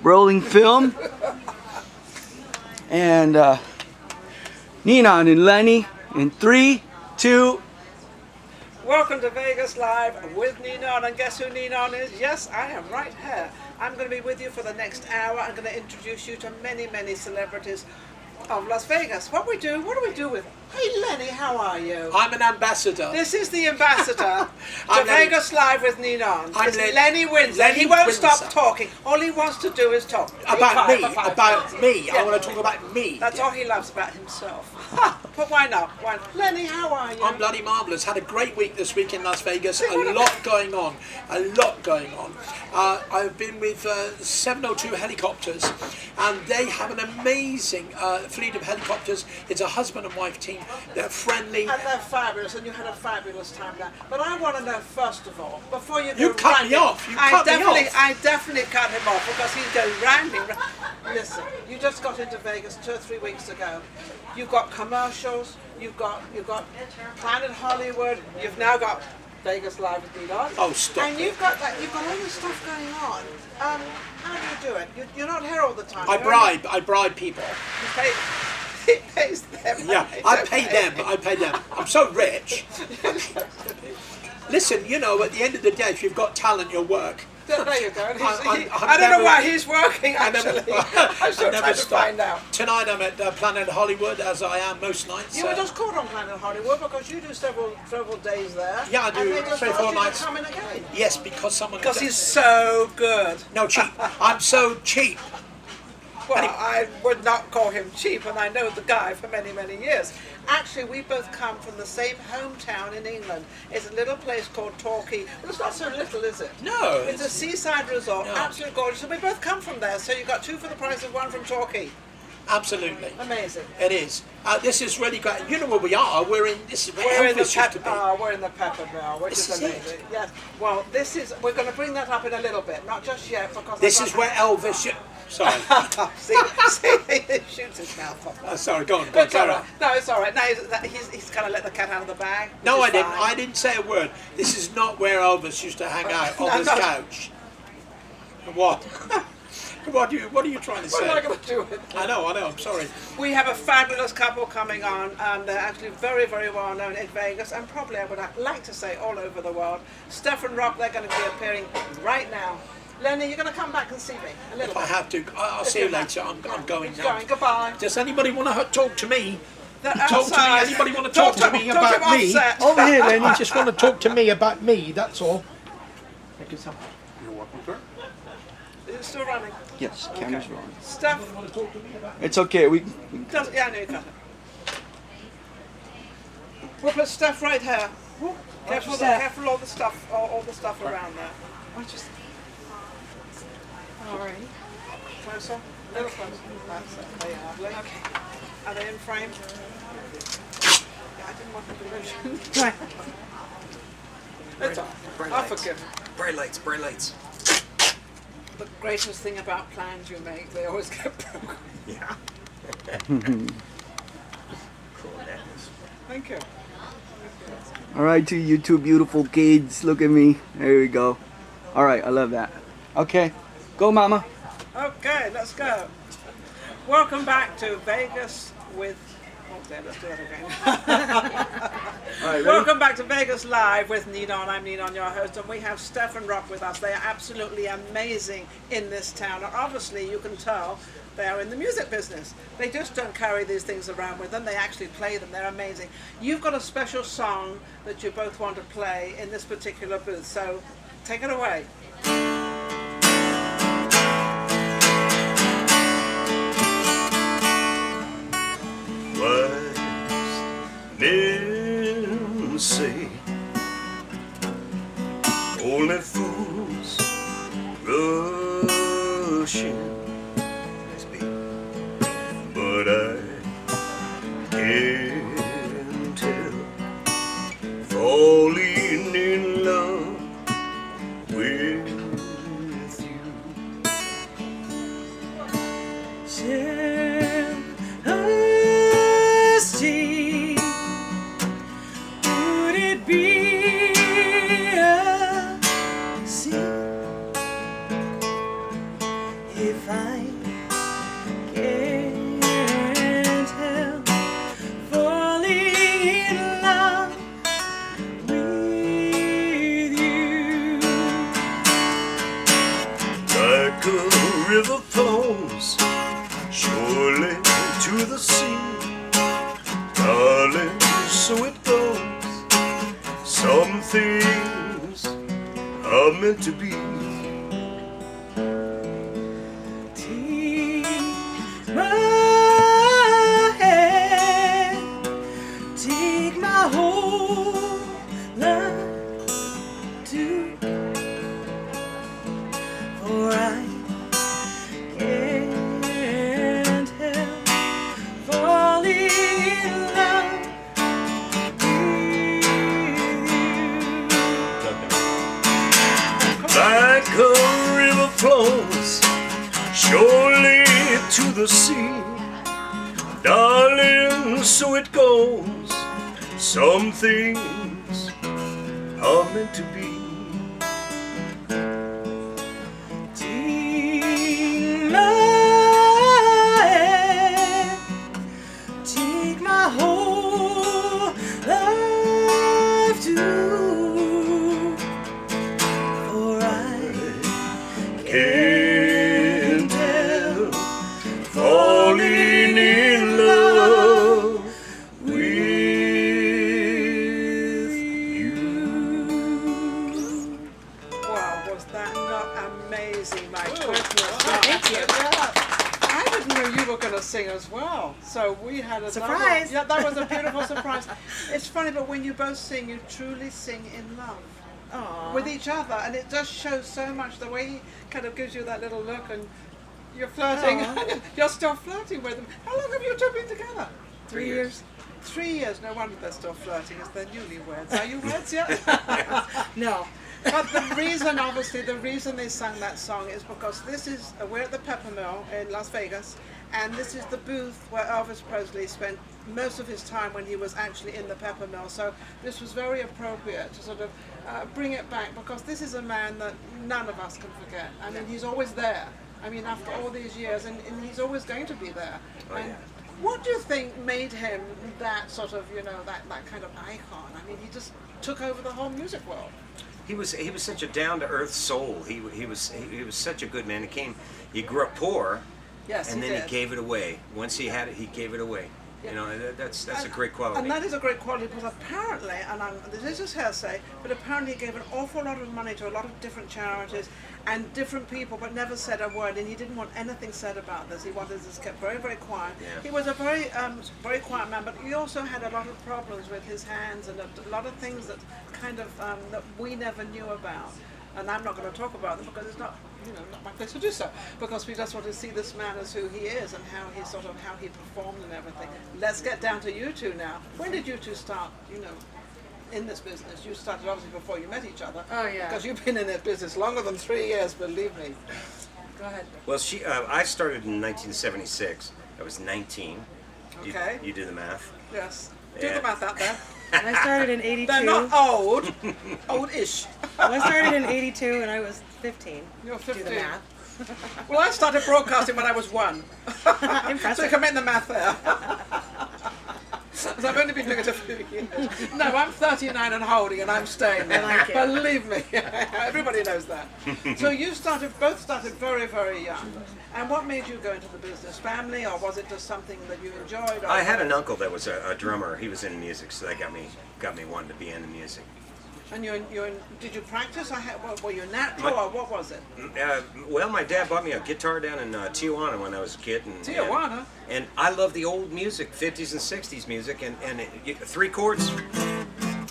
rolling film. And Ninon and Lenny in 3, 2. Welcome to Vegas Live with Ninon, and guess who Ninon is? Yes, I am right here. I'm going to be with you for the next hour. I'm going to introduce you to many, many celebrities of Las Vegas. What do we do with? Hey Lenny, how are you? I'm an ambassador. This is the ambassador to Vegas Live with Ninon. It's Lenny Windsor. Lenny He won't Windsor. stop talking. All he wants to do is talk. About me. Yeah. I want to talk about me. That's all he loves about himself. But why not? Why not? Lenny, how are you? I'm bloody marvellous. Had a great week this week in Las Vegas. A lot going on. I've been with 702 helicopters, and they have an amazing fleet of helicopters. It's a husband and wife team. They're friendly. And they're fabulous, and you had a fabulous time there. But I want to know, first of all, before you go You cut me off. I definitely cut him off because he's going rounding. Listen, you just got into Vegas 2 or 3 weeks ago. You've got commercials. You've got Planet Hollywood. You've now got Vegas Live with Ninon. Oh, stop! And you've got all this stuff going on. How do you do it? You're not here all the time. I bribe people. He pays them. Yeah, I pay them. I'm so rich. Listen, you know, at the end of the day, if you've got talent, you'll work. There you go. I don't know why he's working, actually. I'm still trying to find out. Tonight I'm at Planet Hollywood, as I am most nights. You were just caught on Planet Hollywood because you do several days there. Yeah, I do. And they just 3 or 4 nights. come in again. Yes, because someone... Because he's so good. No, cheap. I'm so cheap. Well, I would not call him cheap, and I know the guy for many, many years. Actually, we both come from the same hometown in England. It's a little place called Torquay. Well, it's not so little, is it? No. It's a seaside resort, No. absolutely gorgeous. And we both come from there, so you got 2 for the price of 1 from Torquay. Absolutely. Amazing. It is. This is really great. You know where we are. We're in. This is where Elvis used to be. We're in the Peppermill, which This is is amazing. Yes. Well, we're going to bring that up in a little bit, not just yet, because This is where Elvis. Sorry. see, he shoots his mouth off. Sorry. Go on. But it's all right. No, it's all right. No, he's kind of let the cat out of the bag. No, I didn't. I didn't say a word. This is not where Elvis used to hang out on this couch. What? What are you trying to say? What am I going to do with it? I know. I'm sorry. We have a fabulous couple coming on, and they're actually very, very well known in Vegas, and probably I would like to say all over the world. Steph and Rob, they're going to be appearing right now. Lenny, you're going to come back and see me a little If bit. I have to, I'll see you later. I'm going now. Goodbye. Does anybody want to talk to me? Talk to me. Anybody want to talk to me about me? Over here, then. You just want to talk to me about me. That's all. Thank you so much. You're welcome, sir. Is it still running? Yes, camera's rolling. Steph? It's okay. Yeah, I know you got it. We'll put Steph right here. Careful all the stuff around there. All right. Closer. A little closer. That's it. There you are. Lovely. Okay. Are they in frame? Yeah, I didn't want to lose. Right. It's all right. I'll forgive him. Bright lights. The greatest thing about plans you make, they always get broken. Yeah. Thank you. All right, to you two beautiful kids. Look at me. There we go. All right, I love that. Okay, go, Mama. Okay, let's go. Welcome back to Vegas with... Okay, let's do that again. All right, ready? Welcome back to Vegas Live with Ninon. I'm Ninon, your host, and we have Steph and Rock with us. They are absolutely amazing in this town, and obviously you can tell they are in the music business. They just don't carry these things around with them, they actually play them. They're amazing. You've got a special song that you both want to play in this particular booth, so take it away. Wise men say only fools rush in, but I can't tell falling in love with you. Jealousy, would it be a sin if I can't help falling in love with you. Like a river flows surely to the sea, darling, so it goes. Some things are meant to be. Take my hand, take my whole life too, for I can't help falling in love with you. Like a river flows surely to the sea, darling, so it goes. Some things are meant to be. Take my hand, take my whole life too, for I Can't help falling in love with you. Wow, was that not amazing, my goodness? thank you. I didn't know you were going to sing as well. So we had a Surprise. Yeah, that was a beautiful surprise. It's funny, but when you both sing, you truly sing in love Aww. with each other, and it just shows so much. The way he kind of gives you that little look, and you're flirting. Aw. You're still flirting with him. How long have you two been together? 3 years. 3 years. No wonder they're still flirting. It's their newlyweds. Are you weds yet? No. But the reason, obviously, the reason they sang that song is because this is, we're at the Peppermill in Las Vegas, and this is the booth where Elvis Presley spent most of his time when he was actually in the Peppermill. So this was very appropriate to sort of bring it back, because this is a man that none of us can forget. I mean, he's always there. I mean, after all these years, and he's always going to be there. And what do you think made him that sort of, you know, that kind of icon? I mean, he just took over the whole music world. He was such a down-to-earth soul. He was such a good man. He grew up poor, Yes, and he then did. he gave it away. Once he had it, he gave it away. Yeah. You know, that's a great quality. And that is a great quality, because apparently, and this is just hearsay, but apparently he gave an awful lot of money to a lot of different charities and different people, but never said a word, and he didn't want anything said about this. He wanted this kept very, very quiet. Yeah. He was a very, very quiet man, but he also had a lot of problems with his hands and a lot of things that kind of, that we never knew about. And I'm not going to talk about them because it's not, you know, not my place to do so. Because we just want to see this man as who he is and how he sort of how he performed and everything. Let's get down to you two now. When did you two start, you know, in this business? You started obviously before you met each other. Oh, yeah. Because you've been in this business longer than 3 years, believe me. Go ahead. Well, I started in 1976. I was 19. Okay. You do the math. Yes. Do Yeah. the math out there. I started in 82. They're not old. Old-ish. I started in 82 and I was 15. You're Do the 15. math. Well, I started broadcasting when I was 1. So you can make the math there. Because I've only been doing it a few years. No, I'm 39 and holding, and I'm staying there. I like it. Believe me, everybody knows that. So you both started very, very young. And what made you go into the business? Family, or was it just something that you enjoyed? Or I had an uncle that was a drummer. He was in music, so that got me wanting to be into music. And did you practice? Were you natural, or what was it? Well, my dad bought me a guitar down in Tijuana when I was a kid. Tijuana? And I love the old music, 50s and 60s music, and 3 chords,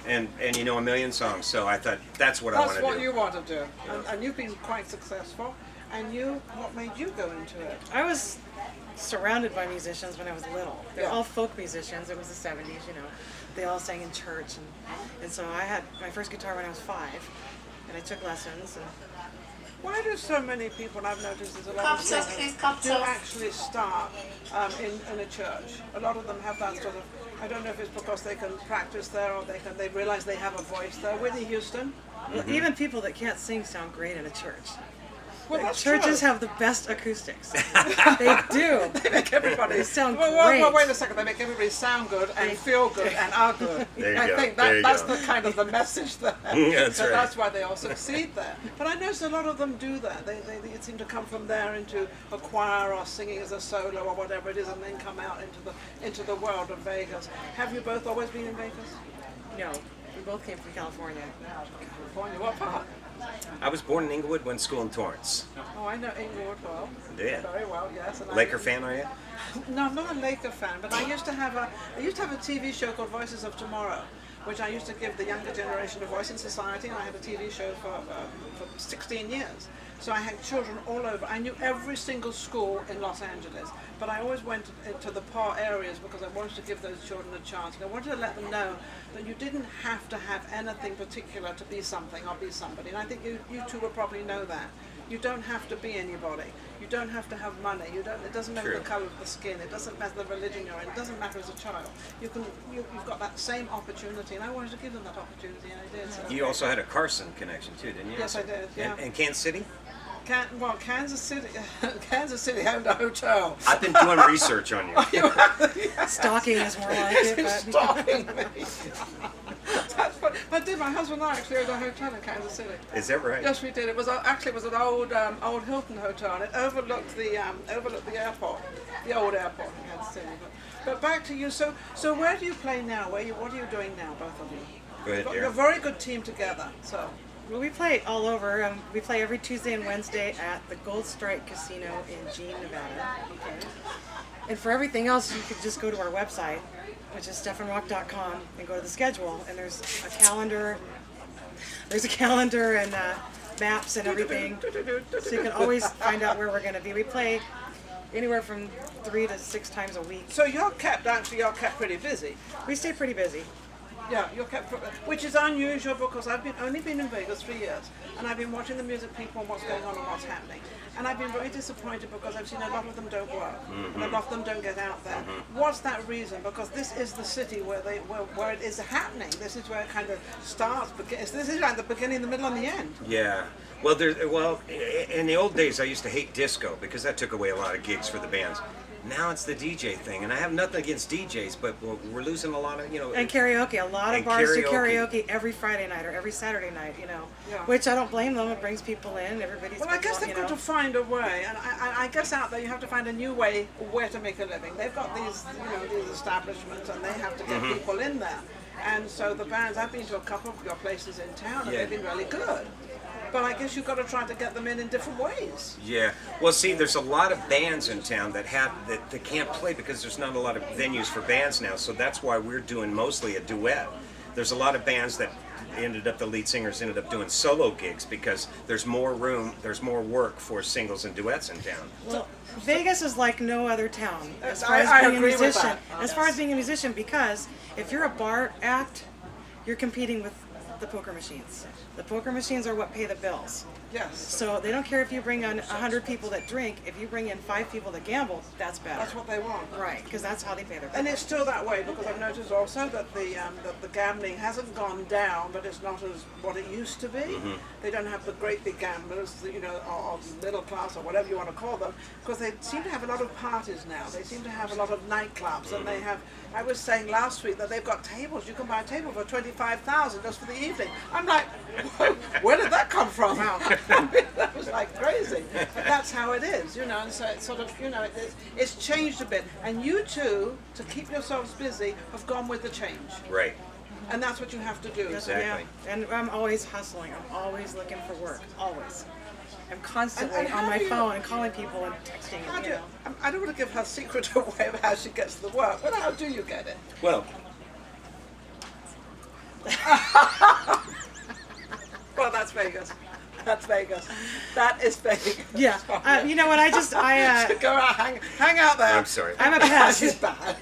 and you know, a million songs. So I thought that's what I want to do. That's what you want to do. And you've been quite successful. And what made you go into it? I was surrounded by musicians when I was little. They're Yeah. all folk musicians. It was the 70s, you know. They all sang in church. And so I had my first guitar when I was 5. And I took lessons. And Why do so many people, and I've noticed there's a lot of singers, do actually start in a church? A lot of them have that sort of, I don't know if it's because they can practice there or they realize they have a voice there. Whitney Houston. well, even people that can't sing sound great in a church. Well, that's Churches true. have the best acoustics. They do. They make everybody They sound well, great. wait a second. They make everybody sound good and feel good and are good. There you I go, think there you that's go. the kind of the message there. That's So right. that's why they all succeed there. But I notice a lot of them do that. They seem to come from there into a choir or singing as a solo or whatever it is, and then come out into the world of Vegas. Have you both always been in Vegas? No, we both came from California. California, what part? I was born in Inglewood, went to school in Torrance. Oh, I know Inglewood well. Yeah. Very well, yes. And Laker fan, are you? No, I'm not a Laker fan, but I used to have a TV show called Voices of Tomorrow, which I used to give the younger generation a voice in society, and I had a TV show for 16 years. So I had children all over. I knew every single school in Los Angeles, but I always went into the poor areas because I wanted to give those children a chance. And I wanted to let them know that you didn't have to have anything particular to be something or be somebody. And I think you two will probably know that. You don't have to be anybody. You don't have to have money. It doesn't matter True. the color of the skin. It doesn't matter the religion you're in. It doesn't matter as a child. You've got that same opportunity, and I wanted to give them that opportunity, and I did. So. You also had a Carson connection too, didn't you? Yes, I did. Yeah. And Kansas City? Kansas City. Kansas City owned a hotel. I've been doing research on you. Stalking is more like it, but Stalking me. That's what I did. My husband and I actually owned a hotel in Kansas City. Is that right? Yes, we did. It was an old Hilton hotel, and it overlooked the airport, the old airport in Kansas City. But back to you. So where do you play now? What are you doing now, both of you? Go ahead, You're dear. a very good team together. So. well, we play all over. We play every Tuesday and Wednesday at the Gold Strike Casino in Jean, Nevada. And for everything else, you could just go to our website, which is stephanrock.com, and go to the schedule. And there's a calendar. There's a calendar and maps and everything, so you can always find out where we're going to be. We play anywhere from 3 to 6 times a week. So you're kept pretty busy. We stay pretty busy. Yeah, you're kept, which is unusual because I've only been in Vegas 3 years, and I've been watching the music people and what's going on and what's happening. And I've been very disappointed because I've seen a lot of them don't work, and a lot of them don't get out there. What's that reason? Because this is the city where it is happening. This is where it kind of starts. This is like the beginning, the middle, and the end. Yeah. Well, in the old days, I used to hate disco because that took away a lot of gigs for the bands. Now it's the DJ thing, and I have nothing against DJs, but we're losing a lot of, And karaoke. A lot of And bars do karaoke. karaoke every Friday night or every Saturday night, Yeah. Which I don't blame them. It brings people in. Everybody's Well, I guess they've got to find a way, and I guess out there you have to find a new way where to make a living. They've got these establishments, and they have to get people in there. And so the bands, I've been to a couple of your places in town, and Yeah. they've been really good. But I guess you've got to try to get them in different ways. Yeah. Well, see, there's a lot of bands in town that can't play because there's not a lot of venues for bands now. So that's why we're doing mostly a duet. There's a lot of bands that the lead singers ended up doing solo gigs because there's more room, there's more work for singles and duets in town. Well, Vegas is like no other town as far I as being a agree with musician. that. As far as being a musician, because if you're a bar act, you're competing with the poker machines. The poker machines are what pay the bills. Yes. So they don't care if you bring in 100 people that drink. If you bring in 5 people that gamble, that's better. That's what they want. Right, because that's how they pay their bills. And it's still that way because I've noticed also that the gambling hasn't gone down, but it's not as what it used to be. They don't have the great big gamblers, or middle class or whatever you want to call them, because they seem to have a lot of parties now. They seem to have a lot of nightclubs, and they have. I was saying last week that they've got tables. You can buy a table for $25,000 just for the evening. I'm like, where did that come from? That was like crazy. But that's how it is, and so it's sort of, it's changed a bit. And you two, to keep yourselves busy, have gone with the change. Right. And that's what you have to do. Exactly. Yeah, and I'm always hustling. I'm always looking for work. Always. I'm constantly And on how my do you- phone and calling people and texting. How And, do I don't want to give her secret away of how she gets the work, but how do you get it? Well, Well, that's Vegas. That's Vegas. That is Vegas. Yeah. You know what? Go out, hang out there. I'm sorry. I'm a pest. She's bad.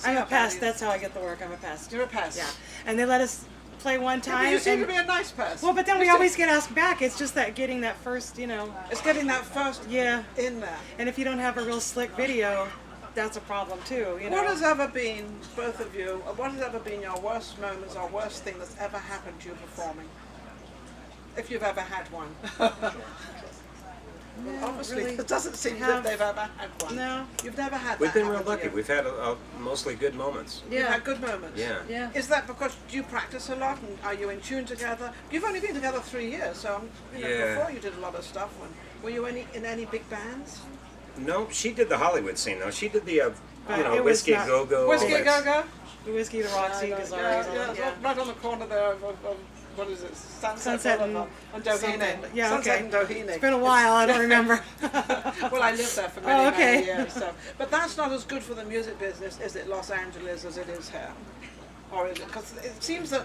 I'm a pest. That's how I get the work. I'm a pest. You're a pest. Yeah. And they let us play one Yeah, time. but you seem and, to be a nice pest. well, but then You we seem- always get asked back. It's just that getting that first, It's getting that first yeah. in there. And if you don't have a real slick video, that's a problem too. What has ever been, both of you, what has ever been your worst moments or worst thing that's ever happened to you performing? If you've ever had one. Obviously, really it doesn't seem that have- they've ever had one. No. You've never had We've that been real happen to lucky. you. We've had mostly good moments. You've Yeah. had good moments. Yeah. Yeah. Is that because you practice a lot and are you in tune together? You've only been together 3 years, so Yeah. before you did a lot of stuff. Were you in any big bands? No, she did the Hollywood scene though. She did the But it was Whiskey not- Go Go. Whiskey Go Go? The Whiskey, the Roxy, Yeah, Gazari, yeah, it's right on the corner there of what is it? Sunset and Boulevard and Doheny. something. Yeah, Sunset okay. and Doheny. It's been a while, I don't remember. Well, I lived there for many, Oh, okay. many years. So. But that's not as good for the music business, is it, Los Angeles, as it is here? Or is it? Because it seems that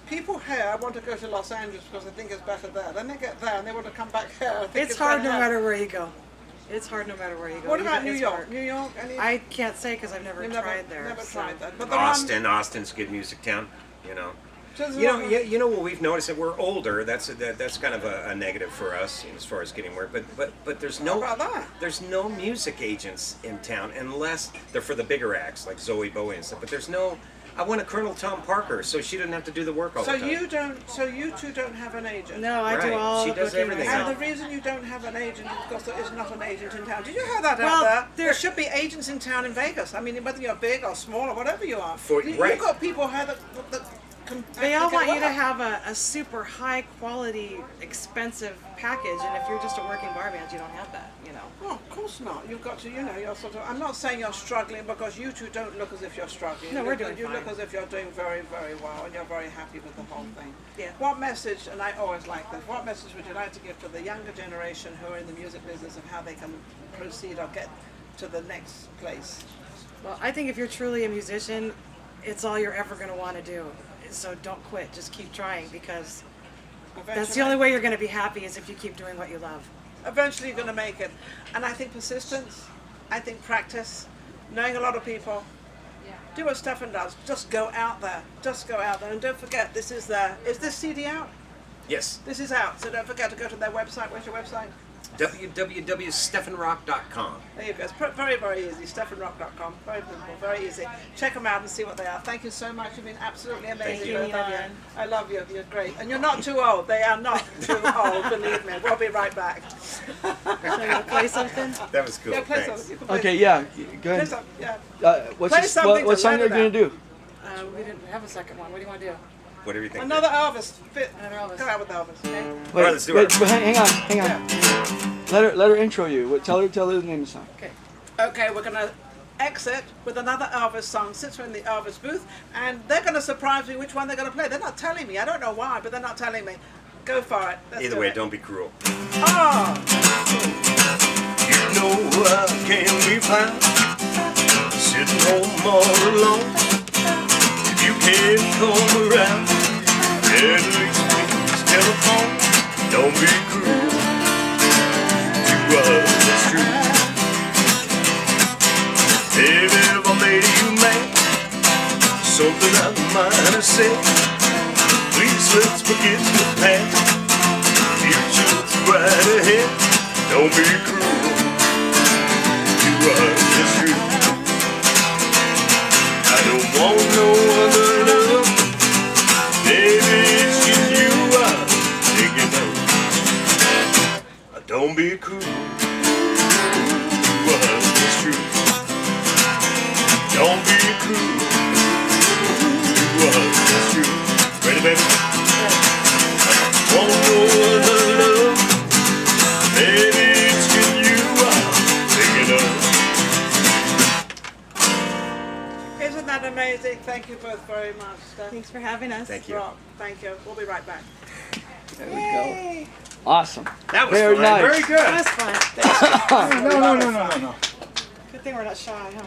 people here want to go to Los Angeles because they think it's better there. Then they get there and they want to come back here. and think It's hard better no here. matter where you go. It's hard no matter where you go. What about New It's York? hard. New York? Any? I can't say because I've never You've tried there. Never so. tried that. But there are- Austin's a good music town. You know. so there's a You lot know, of- you know what we've noticed, that we're older. That's kind of a negative for us as far as getting work. But there's no How about that? there's no music agents in town unless they're for the bigger acts like Zoe Bowie and stuff. But there's no. I want a Colonel Tom Parker, so she didn't have to do the work all So the time. you two don't have an agent. No, I do Right. all She the does booking everything. And myself. the reason you don't have an agent is because there is not an agent in town. Did you hear that Well, out there? there- There should be agents in town in Vegas. I mean, whether you're big or small or whatever you are. Right. You've got people here that They all want you to work. have a super high quality, expensive package, and if you're just a working bar band, you don't have that, you know. Oh, of course not. You've got to, you're sort of. I'm not saying you're struggling because you two don't look as if you're struggling. No, You we're look- doing You look fine. as if you're doing very, very well, and you're very happy with the whole thing. Yeah. What message? And I always like this. What message would you like to give to the younger generation who are in the music business of how they can proceed or get to the next place? Well, I think if you're truly a musician, it's all you're ever going to want to do. So don't quit. Just keep trying because that's the only way you're going to be happy is if you keep doing what you love. Eventually, you're going to make it. And I think persistence. I think practice. Knowing a lot of people. Do what Stefan does. Just go out there. Just go out there. And don't forget, this is there. Is this CD out? Yes. This is out. So don't forget to go to their website. What's your website? www.stefanrock.com. There you go. It's very, very easy. StefanRock.com. Very simple. Very easy. Check them out and see what they are. Thank you so much. You've been absolutely amazing. Thank you, both of Ninon. I love you. You're great. And you're not too old. They are not too old. Believe me. We'll be right back. So you want to play something? That was cool. Yeah, play Thanks. something. You can play Okay, yeah, go Play ahead. something. Yeah. What's Play this, something what to song let are it you gonna out. do? We didn't have a second one. What do you want to do? Whatever you think. Another Elvis. Another Elvis. Go out with Elvis. Okay. Wait, let's do wait, it. but hang on. Let her intro you. Tell her the name of the song. Okay. Okay, we're gonna exit with another Elvis song since we're in the Elvis booth, and they're gonna surprise me which one they're gonna play. They're not telling me. I don't know why, but they're not telling me. Go for it. Let's Either do way, it. don't be cruel. Oh, You know I can be found sitting home all alone. If you can't come around, at least please telephone. Don't be cruel to us, it's true. Baby, if I made you mad, something I might have said, please let's forget the past. Future's right ahead. Don't be cruel to us, it's true. I don't want no other love. Baby, it's just you I'm thinking of. Don't be cruel to us, it's true. Don't be cruel to us, it's true. Ready, baby? Want no other love. Baby, it's just you I'm thinking of. isn't that amazing? Thank you both very much. Thanks for having us. Thank you. Rock. Thank you. We'll be right back. There we go. Awesome. That was Very fun. nice. Very good. That was fun. No. Good thing we're not shy, huh?